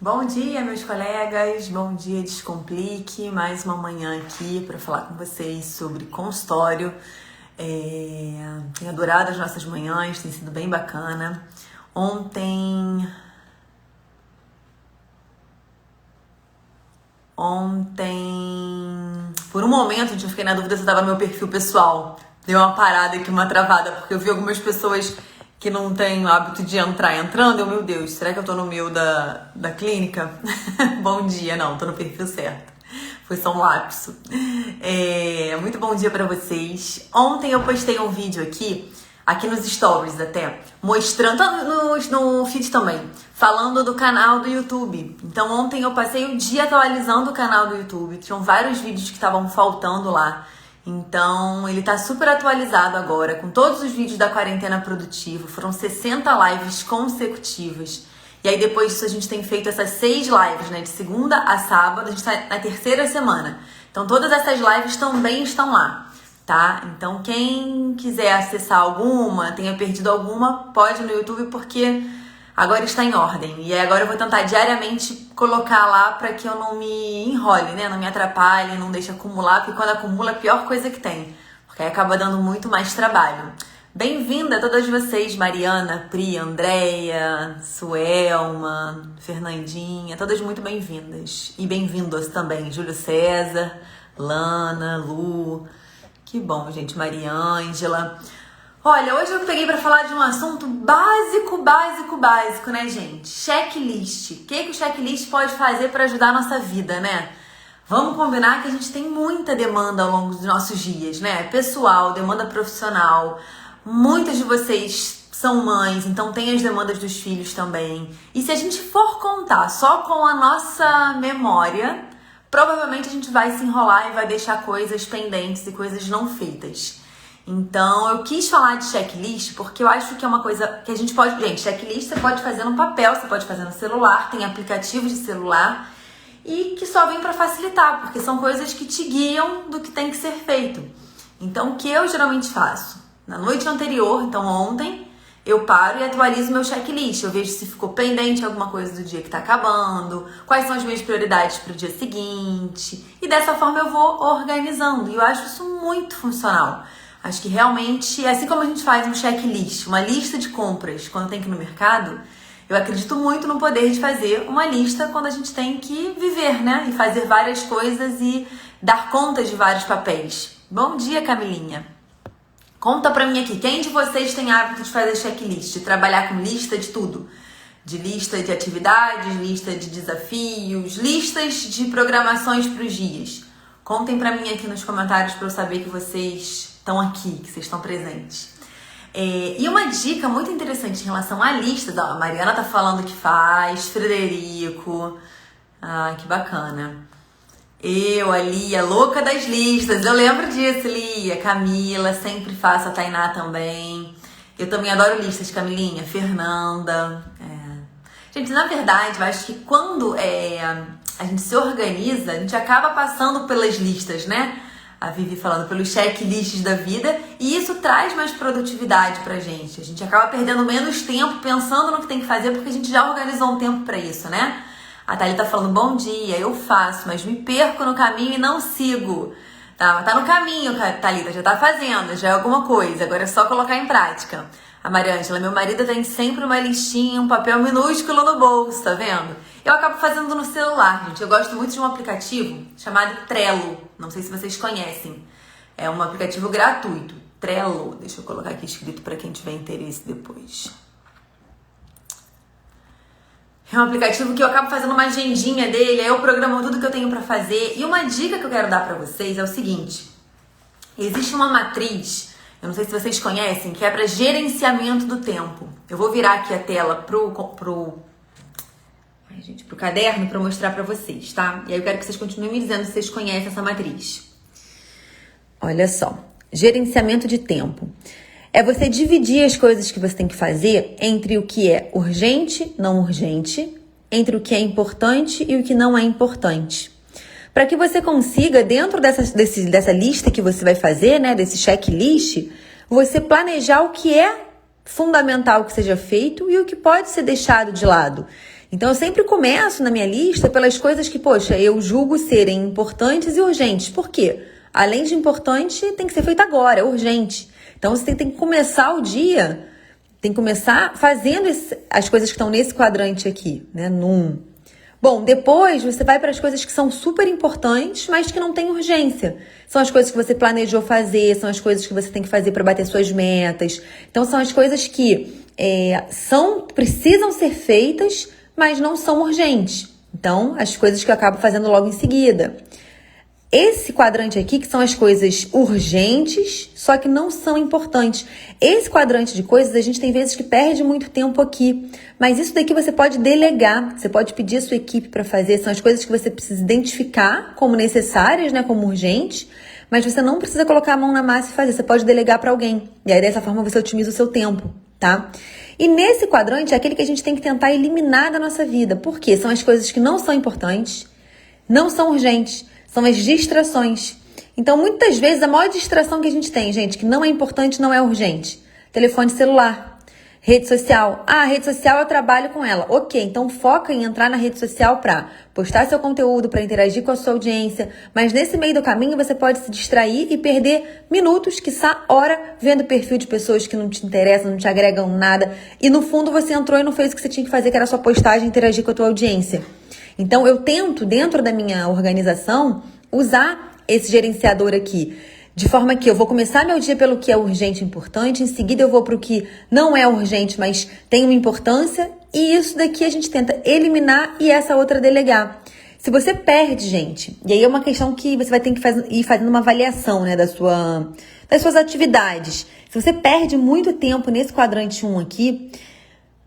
Bom dia, meus colegas, bom dia, Descomplique, mais uma manhã aqui para falar com vocês sobre consultório. Tenho adorado as nossas manhãs, tem sido bem bacana. Ontem, por um momento, eu fiquei na dúvida se estava no meu perfil pessoal. Deu uma parada aqui, uma travada, porque eu vi algumas pessoas que não têm o hábito de entrar entrando. Meu Deus, será que eu tô no meio da clínica? Bom dia, não, tô no perfil certo. Foi só um lapso. Muito bom dia pra vocês. Ontem eu postei um vídeo aqui nos stories até, mostrando, no feed também, falando do canal do YouTube. Então ontem eu passei o dia atualizando o canal do YouTube. Tinham vários vídeos que estavam faltando lá. Então, ele tá super atualizado agora, com todos os vídeos da quarentena produtiva. Foram 60 lives consecutivas. E aí, depois disso, a gente tem feito essas 6 lives, né? De segunda a sábado, a gente tá na terceira semana. Então, todas essas lives também estão lá, tá? Então, quem quiser acessar alguma, tenha perdido alguma, pode ir no YouTube, porque agora está em ordem. E agora eu vou tentar diariamente colocar lá para que eu não me enrole, né? Não me atrapalhe, não deixe acumular, porque quando acumula é a pior coisa que tem. Porque aí acaba dando muito mais trabalho. Bem-vinda a todas vocês, Mariana, Pri, Andréia, Suelma, Fernandinha, todas muito bem-vindas. E bem-vindos também, Júlio César, Lana, Lu. Que bom, gente, Mariângela. Olha, hoje eu peguei para falar de um assunto básico, né, gente? Checklist. O que o checklist pode fazer para ajudar a nossa vida, né? Vamos combinar que a gente tem muita demanda ao longo dos nossos dias, né? Pessoal, demanda profissional. Muitas de vocês são mães, então tem as demandas dos filhos também. E se a gente for contar só com a nossa memória, provavelmente a gente vai se enrolar e vai deixar coisas pendentes e coisas não feitas. Então, eu quis falar de checklist porque eu acho que é uma coisa que a gente pode... Gente, checklist você pode fazer no papel, você pode fazer no celular, tem aplicativos de celular e que só vem para facilitar, porque são coisas que te guiam do que tem que ser feito. Então, o que eu geralmente faço? Na noite anterior, então ontem, eu paro e atualizo meu checklist. Eu vejo se ficou pendente alguma coisa do dia que tá acabando, quais são as minhas prioridades para o dia seguinte. E dessa forma eu vou organizando. E eu acho isso muito funcional. Acho que realmente, assim como a gente faz um checklist, uma lista de compras quando tem que ir no mercado, eu acredito muito no poder de fazer uma lista quando a gente tem que viver, né? E fazer várias coisas e dar conta de vários papéis. Bom dia, Camilinha. Conta pra mim aqui, quem de vocês tem hábito de fazer checklist, de trabalhar com lista de tudo? De lista de atividades, lista de desafios, listas de programações para os dias. Contem pra mim aqui nos comentários para eu saber que vocês estão aqui, que vocês estão presentes. E uma dica muito interessante em relação à lista, a Mariana tá falando que faz, Frederico, que bacana. Eu, a Lia, louca das listas, eu lembro disso, Lia, Camila, sempre faço, a Tainá também. Eu também adoro listas, Camilinha, Fernanda. Gente, na verdade, eu acho que quando a gente se organiza, a gente acaba passando pelas listas, né? A Vivi falando pelos checklists da vida, e isso traz mais produtividade pra gente. A gente acaba perdendo menos tempo pensando no que tem que fazer, porque a gente já organizou um tempo pra isso, né? A Thalita tá falando, bom dia, eu faço, mas me perco no caminho e não sigo. Tá no caminho, Thalita, já tá fazendo, já é alguma coisa, agora é só colocar em prática. A Mariângela, meu marido tem sempre uma listinha, um papel minúsculo no bolso, tá vendo? Eu acabo fazendo no celular, gente. Eu gosto muito de um aplicativo chamado Trello. Não sei se vocês conhecem. É um aplicativo gratuito. Trello. Deixa eu colocar aqui escrito para quem tiver interesse depois. É um aplicativo que eu acabo fazendo uma agendinha dele, aí eu programo tudo que eu tenho para fazer. E uma dica que eu quero dar para vocês é o seguinte. Existe uma matriz, eu não sei se vocês conhecem, que é para gerenciamento do tempo. Eu vou virar aqui a tela pro caderno para mostrar para vocês, tá? E aí eu quero que vocês continuem me dizendo se vocês conhecem essa matriz. Olha só, gerenciamento de tempo. É você dividir as coisas que você tem que fazer entre o que é urgente, não urgente, entre o que é importante e o que não é importante. Para que você consiga, dentro dessa lista que você vai fazer, né, desse checklist, você planejar o que é fundamental que seja feito e o que pode ser deixado de lado. Então, eu sempre começo na minha lista pelas coisas que, poxa, eu julgo serem importantes e urgentes. Por quê? Além de importante, tem que ser feito agora, é urgente. Então, você tem que começar o dia, tem que começar fazendo as coisas que estão nesse quadrante aqui, né? Bom, depois você vai para as coisas que são super importantes, mas que não têm urgência. São as coisas que você planejou fazer, são as coisas que você tem que fazer para bater suas metas. Então, são as coisas que precisam ser feitas, mas não são urgentes. Então, as coisas que eu acabo fazendo logo em seguida. Esse quadrante aqui, que são as coisas urgentes, só que não são importantes. Esse quadrante de coisas, a gente tem vezes que perde muito tempo aqui. Mas isso daqui você pode delegar, você pode pedir a sua equipe para fazer. São as coisas que você precisa identificar como necessárias, né, como urgentes. Mas você não precisa colocar a mão na massa e fazer, você pode delegar para alguém. E aí, dessa forma, você otimiza o seu tempo, tá? E nesse quadrante é aquele que a gente tem que tentar eliminar da nossa vida. Por quê? São as coisas que não são importantes, não são urgentes. São as distrações. Então, muitas vezes, a maior distração que a gente tem, gente, que não é importante, não é urgente. Telefone celular, rede social. Ah, rede social eu trabalho com ela. Ok, então foca em entrar na rede social para postar seu conteúdo, para interagir com a sua audiência. Mas nesse meio do caminho, você pode se distrair e perder minutos, quiçá hora, vendo perfil de pessoas que não te interessam, não te agregam nada. E no fundo, você entrou e não fez o que você tinha que fazer, que era a sua postagem, interagir com a tua audiência. Então, eu tento, dentro da minha organização, usar esse gerenciador aqui, de forma que eu vou começar meu dia pelo que é urgente e importante, em seguida eu vou para o que não é urgente, mas tem uma importância, e isso daqui a gente tenta eliminar e essa outra delegar. Se você perde, gente, e aí é uma questão que você vai ter que ir fazendo uma avaliação, né, das suas atividades. Se você perde muito tempo nesse quadrante 1 aqui,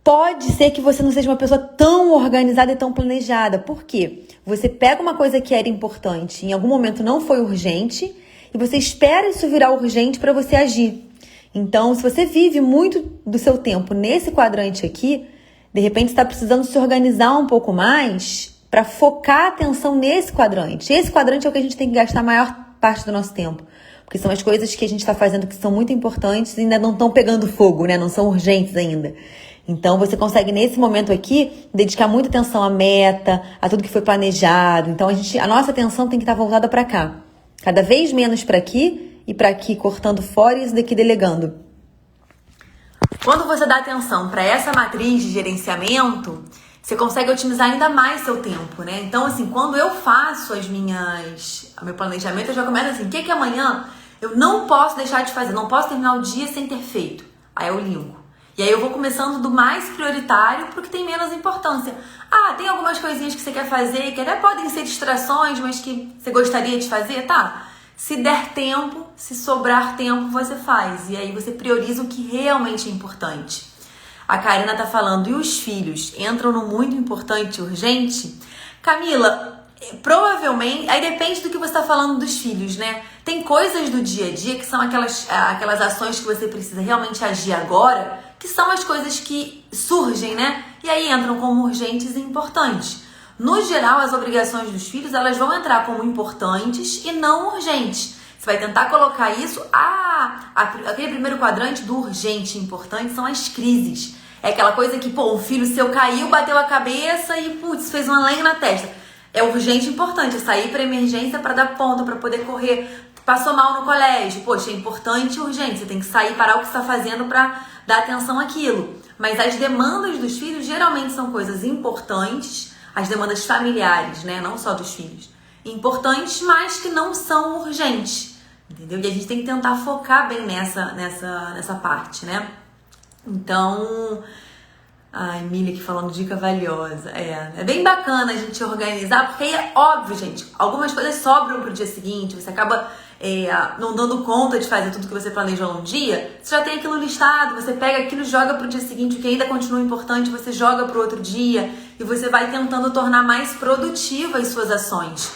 pode ser que você não seja uma pessoa tão organizada e tão planejada. Por quê? Você pega uma coisa que era importante, em algum momento não foi urgente, e você espera isso virar urgente para você agir. Então, se você vive muito do seu tempo nesse quadrante aqui, de repente está precisando se organizar um pouco mais para focar a atenção nesse quadrante. Esse quadrante é o que a gente tem que gastar a maior parte do nosso tempo. Porque são as coisas que a gente está fazendo que são muito importantes e ainda não estão pegando fogo, né? Não são urgentes ainda. Então, você consegue, nesse momento aqui, dedicar muita atenção à meta, a tudo que foi planejado. Então, a nossa atenção tem que estar voltada para cá. Cada vez menos para aqui e para aqui, cortando fora e isso daqui delegando. Quando você dá atenção para essa matriz de gerenciamento, você consegue otimizar ainda mais seu tempo, né? Então, assim, quando eu faço o meu planejamento, eu já começo assim, o que amanhã eu não posso deixar de fazer? Não posso terminar o dia sem ter feito. Aí eu linko. E aí eu vou começando do mais prioritário porque tem menos importância. Ah, tem algumas coisinhas que você quer fazer que até podem ser distrações, mas que você gostaria de fazer, tá? Se der tempo, se sobrar tempo, você faz. E aí você prioriza o que realmente é importante. A Karina tá falando, e os filhos entram no muito importante e urgente? Camila, provavelmente, aí depende do que você tá falando dos filhos, né? Tem coisas do dia a dia que são aquelas ações que você precisa realmente agir agora, que são as coisas que surgem, né? E aí entram como urgentes e importantes. No geral, as obrigações dos filhos, elas vão entrar como importantes e não urgentes. Você vai tentar colocar isso... aquele primeiro quadrante do urgente e importante são as crises. É aquela coisa que, um filho seu caiu, bateu a cabeça e, fez uma lenha na testa. É urgente e importante, é sair para emergência para dar ponta, para poder correr. Passou mal no colégio, poxa, é importante e urgente. Você tem que sair, parar o que você está fazendo para dar atenção àquilo. Mas as demandas dos filhos geralmente são coisas importantes, as demandas familiares, né? Não só dos filhos. Importantes, mas que não são urgentes. Entendeu? E a gente tem que tentar focar bem nessa parte, né? Então, a Emília aqui falando dica valiosa. É bem bacana a gente organizar, porque aí é óbvio, gente, algumas coisas sobram pro dia seguinte, você acaba não dando conta de fazer tudo que você planejou num dia, você já tem aquilo listado, você pega aquilo e joga pro dia seguinte, o que ainda continua importante, você joga pro outro dia, e você vai tentando tornar mais produtiva as suas ações.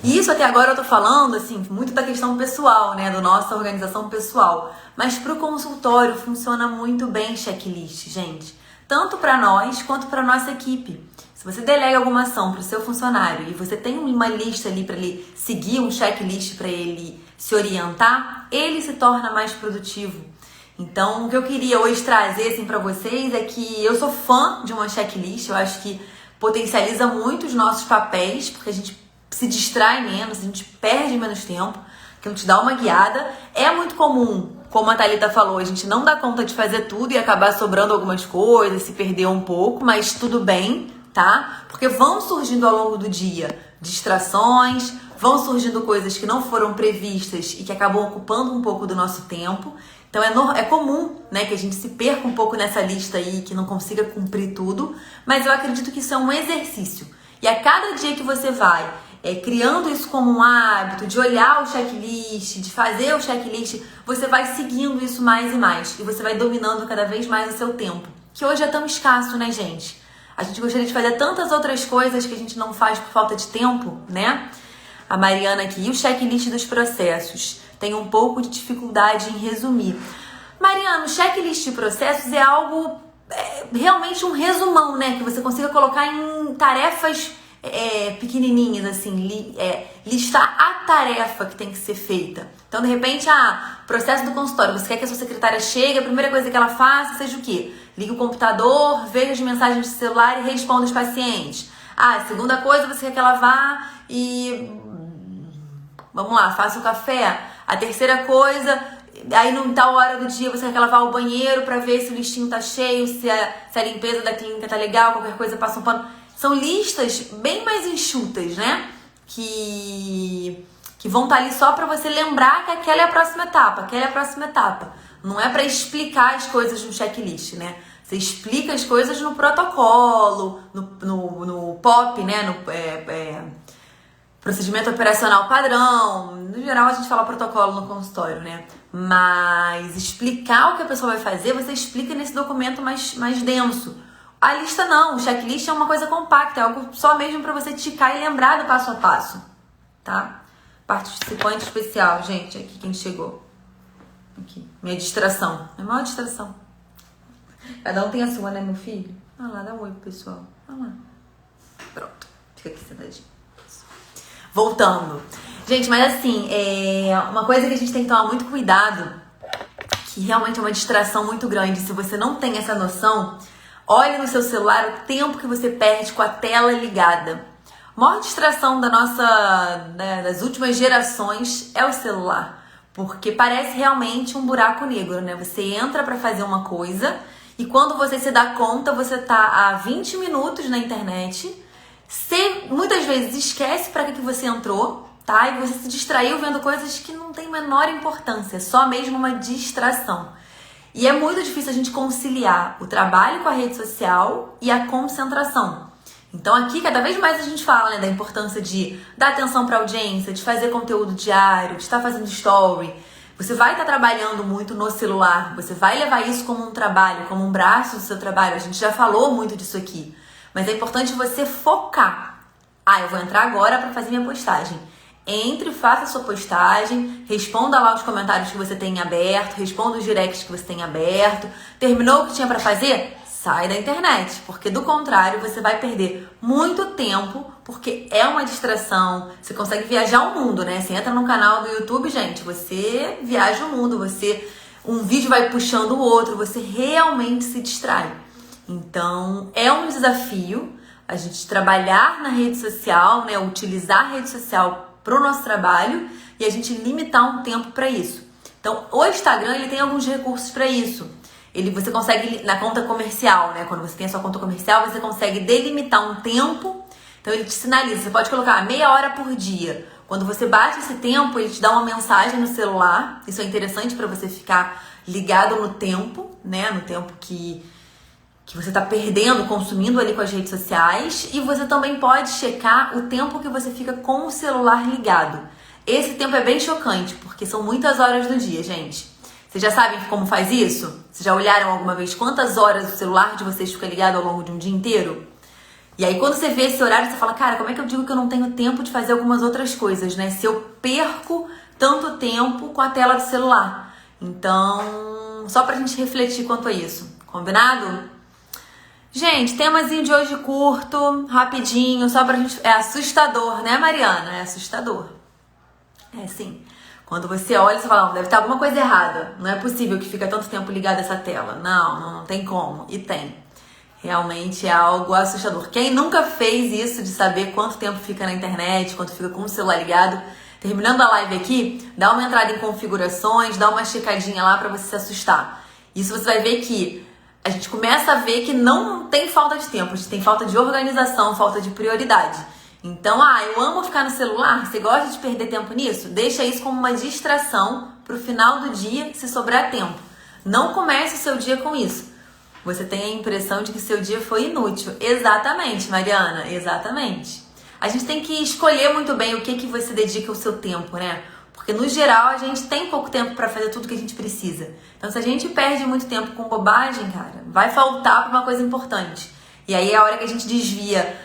E isso até agora eu tô falando, assim, muito da questão pessoal, né, da nossa organização pessoal. Mas pro consultório funciona muito bem checklist, gente. Tanto para nós quanto para nossa equipe. Se você delega alguma ação para o seu funcionário e você tem uma lista ali para ele seguir, um checklist para ele se orientar, ele se torna mais produtivo. Então, o que eu queria hoje trazer assim, para vocês é que eu sou fã de uma checklist. Eu acho que potencializa muito os nossos papéis, porque a gente se distrai menos, a gente perde menos tempo, aquilo te dá uma guiada. É muito comum, como a Thalita falou, a gente não dá conta de fazer tudo e acabar sobrando algumas coisas, se perder um pouco, mas tudo bem, tá? Porque vão surgindo ao longo do dia distrações, vão surgindo coisas que não foram previstas e que acabam ocupando um pouco do nosso tempo. Então é comum, né, que a gente se perca um pouco nessa lista aí, que não consiga cumprir tudo, mas eu acredito que isso é um exercício. E a cada dia que você vai criando isso como um hábito, de olhar o checklist, de fazer o checklist, você vai seguindo isso mais e mais. E você vai dominando cada vez mais o seu tempo, que hoje é tão escasso, né, gente? A gente gostaria de fazer tantas outras coisas que a gente não faz por falta de tempo, né? A Mariana aqui, e o checklist dos processos? Tem um pouco de dificuldade em resumir. Mariana, o checklist de processos é algo, realmente um resumão, né? Que você consiga colocar em tarefas pequenininhas, assim, listar a tarefa que tem que ser feita. Então, de repente, processo do consultório, você quer que a sua secretária chegue, a primeira coisa que ela faça seja o quê? Liga o computador, veja as mensagens do celular e responda os pacientes. A segunda coisa, você quer que ela vá e, vamos lá, faça o café. A terceira coisa, aí em tal hora do dia você quer que ela vá ao banheiro para ver se o listinho tá cheio, se a limpeza da clínica tá legal, qualquer coisa passa um pano. São listas bem mais enxutas, né? Que vão estar ali só para você lembrar que aquela é a próxima etapa, aquela é a próxima etapa. Não é para explicar as coisas no checklist, né? Você explica as coisas no protocolo, no POP, né? No procedimento operacional padrão. No geral, a gente fala protocolo no consultório, né? Mas explicar o que a pessoa vai fazer, você explica nesse documento mais denso. A lista não, o checklist é uma coisa compacta, é algo só mesmo para você ticar e lembrar do passo a passo, tá? Participante especial, gente, aqui quem chegou. Aqui, minha distração, é a maior distração. Cada um tem a sua, né, meu filho? Olha lá, dá um oi pro pessoal. Olha lá. Pronto, fica aqui sentadinho. Voltando. Gente, mas assim, uma coisa que a gente tem que tomar muito cuidado, que realmente é uma distração muito grande, se você não tem essa noção, olhe no seu celular o tempo que você perde com a tela ligada. A maior distração das últimas gerações é o celular, porque parece realmente um buraco negro, né? Você entra pra fazer uma coisa e quando você se dá conta, você tá há 20 minutos na internet, você muitas vezes esquece pra que você entrou, tá? E você se distraiu vendo coisas que não tem menor importância, só mesmo uma distração. E é muito difícil a gente conciliar o trabalho com a rede social e a concentração. Então aqui, cada vez mais a gente fala, né, da importância de dar atenção para a audiência, de fazer conteúdo diário, de estar fazendo story. Você vai estar trabalhando muito no celular, você vai levar isso como um trabalho, como um braço do seu trabalho. A gente já falou muito disso aqui. Mas é importante você focar. Eu vou entrar agora para fazer minha postagem. Entre, faça a sua postagem, responda lá os comentários que você tem aberto, responda os directs que você tem aberto. Terminou o que tinha para fazer? Sai da internet, porque do contrário você vai perder muito tempo, porque é uma distração. Você consegue viajar o mundo, né? Você entra no canal do YouTube, gente, você viaja o mundo, um vídeo vai puxando o outro, você realmente se distrai. Então, é um desafio a gente trabalhar na rede social, né? Utilizar a rede social para o nosso trabalho e a gente limitar um tempo para isso. Então, o Instagram ele tem alguns recursos para isso. Você consegue, na conta comercial, né? Quando você tem a sua conta comercial, você consegue delimitar um tempo. Então, ele te sinaliza. Você pode colocar meia hora por dia. Quando você bate esse tempo, ele te dá uma mensagem no celular. Isso é interessante para você ficar ligado no tempo, né? No tempo que você está perdendo, consumindo ali com as redes sociais. E você também pode checar o tempo que você fica com o celular ligado. Esse tempo é bem chocante, porque são muitas horas do dia, gente. Vocês já sabem como faz isso? Vocês já olharam alguma vez quantas horas o celular de vocês fica ligado ao longo de um dia inteiro? E aí quando você vê esse horário, você fala, cara, como é que eu digo que eu não tenho tempo de fazer algumas outras coisas, né? Se eu perco tanto tempo com a tela do celular. Então, só pra gente refletir quanto a isso. Combinado? Gente, temazinho de hoje curto, rapidinho, só pra gente... É assustador, né, Mariana? É assustador. É, sim. Quando você olha, você fala, deve estar alguma coisa errada. Não é possível que fica tanto tempo ligado essa tela. Não tem como. E tem. Realmente é algo assustador. Quem nunca fez isso de saber quanto tempo fica na internet, quanto fica com o celular ligado, terminando a live aqui, dá uma entrada em configurações, dá uma checadinha lá pra você se assustar. Isso você vai ver que a gente começa a ver que não tem falta de tempo, a gente tem falta de organização, falta de prioridade. Então, eu amo ficar no celular, você gosta de perder tempo nisso? Deixa isso como uma distração pro final do dia, se sobrar tempo. Não comece o seu dia com isso. Você tem a impressão de que seu dia foi inútil. Exatamente, Mariana, exatamente. A gente tem que escolher muito bem o que você dedica o seu tempo, né? Porque no geral a gente tem pouco tempo para fazer tudo que a gente precisa. Então se a gente perde muito tempo com bobagem, cara, vai faltar para uma coisa importante. E aí é a hora que a gente desvia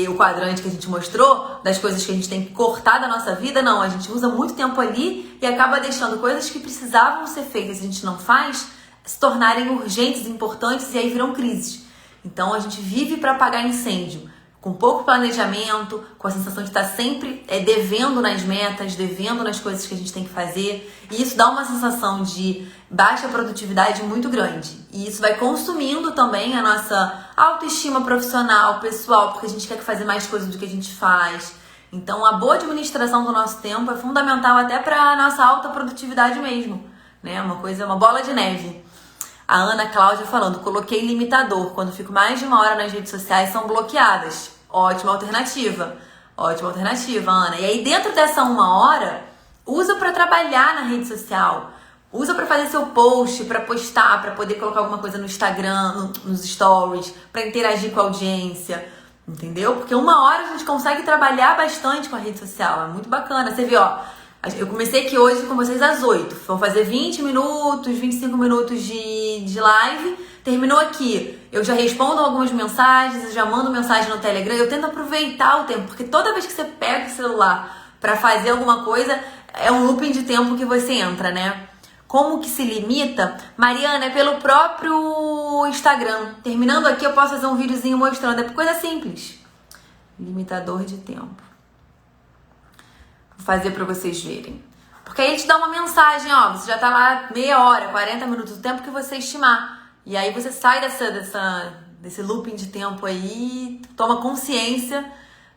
o quadrante que a gente mostrou, das coisas que a gente tem que cortar da nossa vida, não, a gente usa muito tempo ali e acaba deixando coisas que precisavam ser feitas e a gente não faz, se tornarem urgentes, importantes e aí viram crises. Então a gente vive para apagar incêndio, com pouco planejamento, com a sensação de estar sempre devendo nas metas, devendo nas coisas que a gente tem que fazer. E isso dá uma sensação de baixa produtividade muito grande. E isso vai consumindo também a nossa autoestima profissional, pessoal, porque a gente quer fazer mais coisas do que a gente faz. Então a boa administração do nosso tempo é fundamental até para a nossa alta produtividade mesmo, né? Uma bola de neve. A Ana Cláudia falando, coloquei limitador. Quando fico mais de uma hora nas redes sociais, são bloqueadas. Ótima alternativa. Ótima alternativa, Ana. E aí, dentro dessa uma hora, usa para trabalhar na rede social. Usa para fazer seu post, para postar, para poder colocar alguma coisa no Instagram, nos stories, para interagir com a audiência. Entendeu? Porque uma hora a gente consegue trabalhar bastante com a rede social. É muito bacana. Você vê, ó. Eu comecei aqui hoje com vocês às 8. Vou fazer 20 minutos, 25 minutos de live. Terminou aqui. Eu já respondo algumas mensagens, eu já mando mensagem no Telegram. Eu tento aproveitar o tempo, porque toda vez que você pega o celular pra fazer alguma coisa, é um looping de tempo que você entra, né? Como que se limita? Mariana, é pelo próprio Instagram. Terminando aqui, eu posso fazer um videozinho mostrando. É coisa simples. Limitador de tempo. Vou fazer pra vocês verem. Porque aí ele te dá uma mensagem, ó. Você já tá lá meia hora, 40 minutos, o tempo que você estimar. E aí você sai desse looping de tempo aí, toma consciência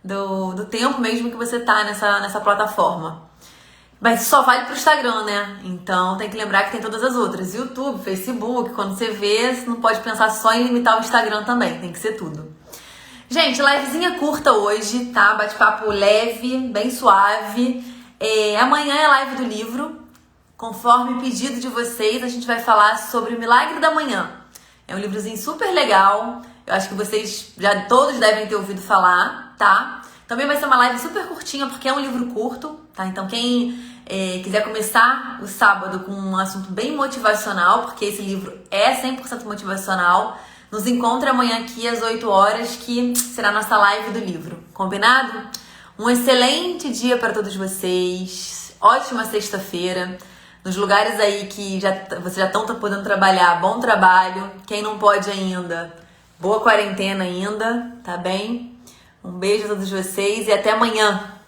do tempo mesmo que você tá nessa plataforma. Mas só vale pro Instagram, né? Então tem que lembrar que tem todas as outras. YouTube, Facebook, quando você vê, você não pode pensar só em limitar o Instagram também. Tem que ser tudo. Gente, livezinha curta hoje, tá? Bate-papo leve, bem suave. Amanhã é a live do livro. Conforme pedido de vocês, a gente vai falar sobre o Milagre da Manhã. É um livrozinho super legal. Eu acho que vocês já todos devem ter ouvido falar, tá? Também vai ser uma live super curtinha, porque é um livro curto, tá? Então quem quiser começar o sábado com um assunto bem motivacional, porque esse livro é 100% motivacional, nos encontra amanhã aqui às 8 horas, que será a nossa live do livro. Combinado? Um excelente dia para todos vocês. Ótima sexta-feira. Nos lugares aí que vocês já estão podendo trabalhar, bom trabalho. Quem não pode ainda, boa quarentena ainda, tá bem? Um beijo a todos vocês e até amanhã.